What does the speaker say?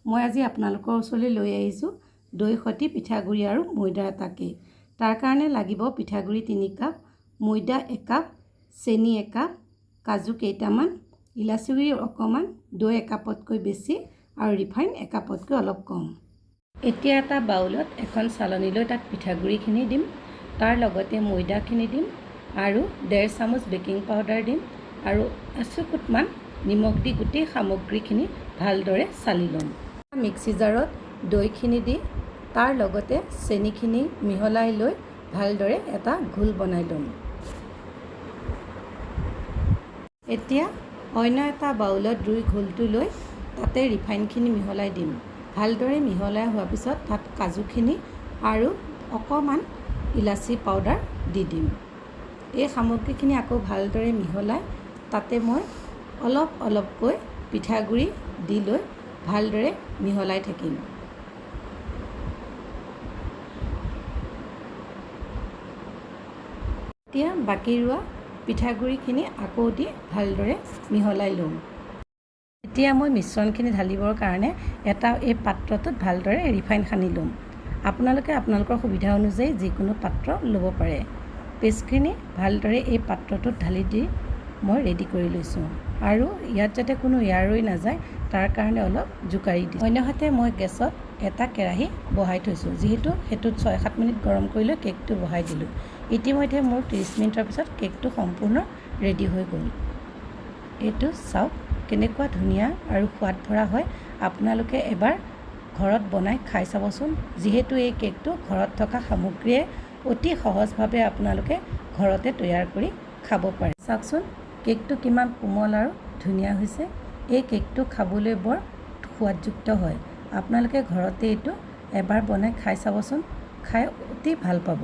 মই আজি আপোনালোকৰ ওচৰলৈ লৈ আহিছোঁ দৈ সৈতে পিঠাগুড়ি আৰু ময়দা এটা কেক। তাৰ কাৰণে লাগিব পিঠাগুড়ি 3 কাপ, ময়দা 1 কাপ, চেনি 1 কাপ, কাজু কেইটামান, ইলাচি গুড়ি অকণমান, দৈ 1 কাপতকৈ বেছি আৰু ৰিফাইন 1 কাপতকৈ অলপ কম। এতিয়া এটা বাউলত এখন চালনী লৈ তাত পিঠাগুড়িখিনি দিম, তাৰ লগতে ময়দাখিনি দিম আৰু 1.5 চামুচ বেকিং পাউডাৰ দিম আৰু এচুকুটমান নিমখ দি গোটেই সামগ্ৰীখিনি ভালদৰে চালি ল'ম। মিক্সি জাৰত দৈখিনি দি তাৰ লগতে চেনিখিনি মিহলাই লৈ ভালদৰে এটা ঘোল বনাই ল'ম। এতিয়া অন্য এটা বাউলত দৈ ঘোলটো লৈ তাতে ৰিফাইনখিনি মিহলাই দিম। ভালদৰে মিহলাই হোৱাৰ পিছত তাত কাজুখিনি আৰু অকণমান ইলাচি পাউডাৰ দি দিম। এই সামগ্ৰীখিনি আকৌ ভালদৰে মিহলাই তাতে মই অলপ অলপকৈ পিঠাগুড়ি দি লৈ ভালদৰে মিহলাই থাকিম। এতিয়া বাকী ৰোৱা পিঠাগুড়িখিনি আকৌ দি ভালদৰে মিহলাই ল'ম। এতিয়া মই মিশ্ৰণখিনি ঢালিবৰ কাৰণে এই পাত্ৰটোত ভালদৰে ৰিফাইন সানি ল'ম। আপোনালোকে আপোনালোকৰ সুবিধা অনুযায়ী যিকোনো পাত্ৰ ল'ব পাৰে। পেষ্টখিনি ভালদৰে এই পাত্ৰটোত ঢালি দি মই ৰেডি কৰি লৈছোঁ আৰু ইয়াত যাতে কোনো এয়াৰ ৰৈ নাযায় তাৰ কাৰণে অলপ জোকাৰি দিছোঁ। অন্যহাতে মই গেছত এটা কেৰাহী বহাই থৈছোঁ, যিহেতু সেইটোত 6-7 মিনিট গৰম কৰি লৈ কেকটো বহাই দিলোঁ। ইতিমধ্যে মোৰ 30 মিনিটৰ পিছত কেকটো সম্পূৰ্ণ ৰেডি হৈ গ'ল। এইটো চাওক কেনেকুৱা ধুনীয়া আৰু সোৱাদ ভৰা হয়। আপোনালোকে এবাৰ ঘৰত বনাই খাই চাবচোন। যিহেতু এই কেকটো ঘৰত থকা সামগ্ৰীয়ে অতি সহজভাৱে আপোনালোকে ঘৰতে তৈয়াৰ কৰি খাব পাৰে। চাওকচোন কেকটো কিমান কোমল আৰু ধুনীয়া হৈছে। এই কেকটো খাবলৈ বৰ সোৱাদযুক্ত হয়। আপোনালোকে ঘৰতে এইটো এবাৰ বনাই খাই চাবচোন, খাই অতি ভাল পাব।